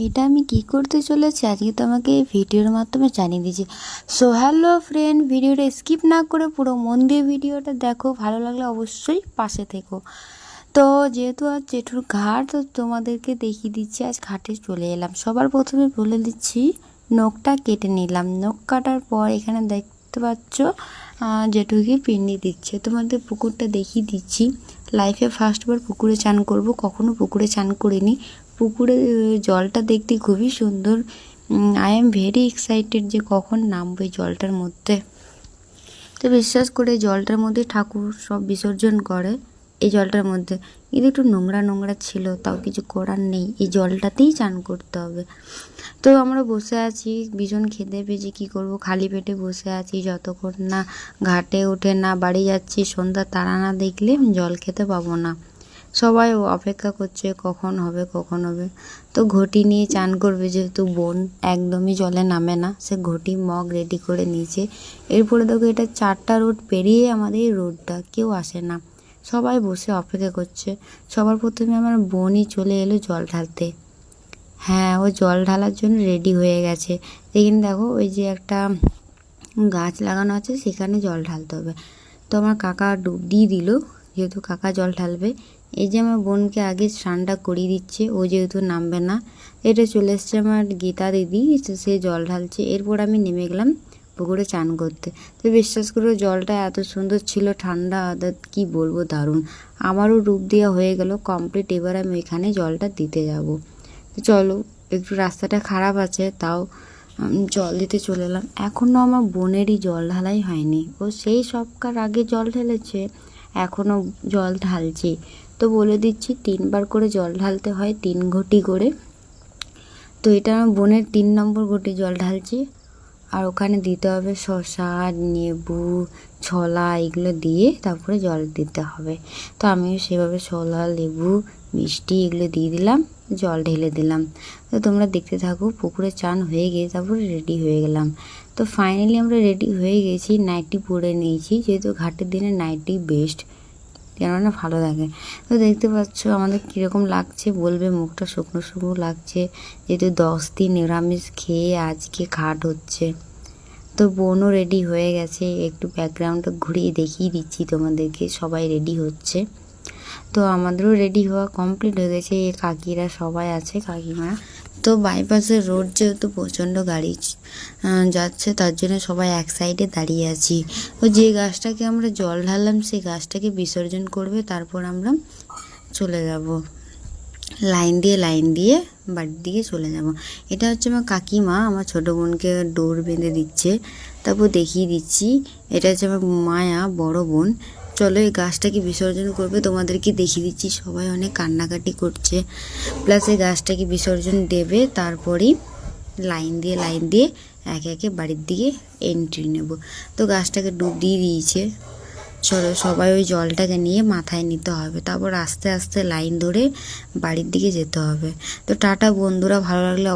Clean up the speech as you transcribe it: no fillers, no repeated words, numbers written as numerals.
এটা আমি কি করতে চলেছি আজকে তোমাকে এই ভিডিওর মাধ্যমে জানিয়ে দিচ্ছি। সো হ্যালো ফ্রেন্ড, ভিডিওটা স্কিপ না করে পুরো মন দিয়ে ভিডিওটা দেখো, ভালো লাগলে অবশ্যই পাশে থেকো। তো যেহেতু আজ জেঠুর ঘাট, তো তোমাদেরকে দেখিয়ে দিচ্ছি। আজ ঘাটে চলে এলাম। সবার প্রথমে বলে দিচ্ছি, নখটা কেটে নিলাম। নখ কাটার পর এখানে দেখতে পাচ্ছ জেঠুকে পিন্ডি দিচ্ছে। তোমাদের পুকুরটা দেখিয়ে দিচ্ছি। লাইফে ফার্স্টবার পুকুরে চান করব, কখনো পুকুরে চান করিনি। পুকুরে জলটা দেখতে খুবই সুন্দর। আই এম ভেরি এক্সাইটেড যে কখন নামবো এই জলটার মধ্যে। তো বিশ্বাস করে জলটার মধ্যে ঠাকুর সব বিসর্জন করে এই জলটার মধ্যে। কিন্তু একটু নোংরা নোংরা ছিল, তাও কিছু করার নেই, এই জলটাতেই চান করতে হবে। তো আমরা বসে আছি, ভীষণ খিদে পেয়েছি, কী করবো, খালি পেটে বসে আছি যতক্ষণ না ঘাটে উঠে না বাড়ি যাচ্ছি, সন্ধ্যা তারা না দেখলে জল খেতে পাবো না। সবাই অপেক্ষা করছে কখন হবে কখন হবে। তো ঘটি নিয়ে চান করবে, যেহেতু বোন একদমই জলে নামে না, সে ঘটি মগ রেডি করে নিয়েছে। এরপরে দেখো, এটা 4টা রোড পেরিয়ে আমাদের এই রোডটা, কেউ আসে না, সবাই বসে অপেক্ষা করছে। সবার প্রথমে আমার বোনই চলে এলো জল ঢালতে। হ্যাঁ, ও জল ঢালার জন্য রেডি হয়ে গেছে। এখানে দেখো, ওই যে একটা গাছ লাগানো আছে, সেখানে জল ঢালতে হবে। তো আমার কাকা ডুব দিয়ে দিল, যেহেতু কাকা জল ঢালবে। এই যে আমার বোনকে আগে স্নানটা করিয়ে দিচ্ছে, ও যেহেতু নামবে না। এটা চলে এসছে আমার গীতা দিদি, সে জল ঢালছে। এরপর আমি নেমে গেলাম পুকুরে চান করতে। তো বিশ্বাস করো, জলটা এত সুন্দর ছিল, ঠান্ডা, কি বলবো, দারুণ। আমারও ডুব দেওয়া হয়ে গেল কমপ্লিট। এবার আমি এখানে জলটা দিতে যাব। তো চলো, একটু রাস্তাটা খারাপ আছে, তাও জল দিতে চলে এলাম। এখনও আমার বোনেরই জল ঢালাই হয়নি, ও সেই সবকার আগে জল ঢেলেছে, এখনও জল ঢালছে। তো বলে দিচ্ছি, 3বার করে জল ঢালতে হয়, 3 ঘটি করে। তো এটা আমার বোনের 3 নম্বর ঘটি জল ঢালছি। আর ওখানে দিতে হবে শসা, লেবু, ছোলা, এগুলো দিয়ে তারপরে জল দিতে হবে। তো আমিও সেভাবে ছোলা, লেবু, মিষ্টি এগুলো দিয়ে দিলাম, জল ঢেলে দিলাম। তো তোমরা দেখতে থাকো। পুকুরে চান হয়ে গিয়ে তারপরে রেডি হয়ে গেলাম। তো ফাইনালি আমরা রেডি হয়ে গেছি, নাইটি পরে নিয়েছি, যেহেতু ঘাটের দিনে নাইটি বেস্ট, কেননা ভালো লাগে। তো দেখতে পাচ্ছ আমাদের কীরকম লাগছে, বলবে। মুখটা শুকনো শুকনো লাগছে, যেহেতু 10 দিন নিরামিষ খেয়ে আজকে ঘাট হচ্ছে। তো বোনও রেডি হয়ে গেছে, একটু ব্যাকগ্রাউন্ডটা ঘুরিয়ে দেখিয়ে দিচ্ছি তোমাদেরকে, সবাই রেডি হচ্ছে। তো আমাদেরও রেডি হওয়া কমপ্লিট হয়ে গেছে, কাকিরা সবাই আছে, কাকিমারা। তো বাইপাসের রোড যেহেতু প্রচণ্ড গাড়ি যাচ্ছে, তার জন্য সবাই এক সাইডে দাঁড়িয়ে আছি। ও যে গাছটাকে আমরা জল ঢাললাম, সেই গাছটাকে বিসর্জন করবে, তারপর আমরা চলে যাব লাইন দিয়ে বাড়ির দিকে চলে যাব। এটা হচ্ছে আমার কাকিমা, আমার ছোটো বোনকে ডোর বেঁধে দিচ্ছে। তারপর দেখিয়ে দিচ্ছি, এটা হচ্ছে আমার মায়া, বড় বোন। চলো, এই গাছটাকে বিসর্জন করবে, তোমাদেরকে দেখিয়ে দিচ্ছি। সবাই অনেক কান্নাকাটি করছে, প্লাস এই গাছটাকে বিসর্জন দেবে, তারপরেই লাইন দিয়ে একে একে বাড়ির দিকে এন্ট্রি নেব। তো গাছটাকে ডুব দিয়ে দিয়েছে। চলো, সবাই ওই জলটাকে নিয়ে মাথায় নিতে হবে, তারপর আস্তে আস্তে লাইন ধরে বাড়ির দিকে যেতে হবে। তো টাটা বন্ধুরা, ভালো লাগলে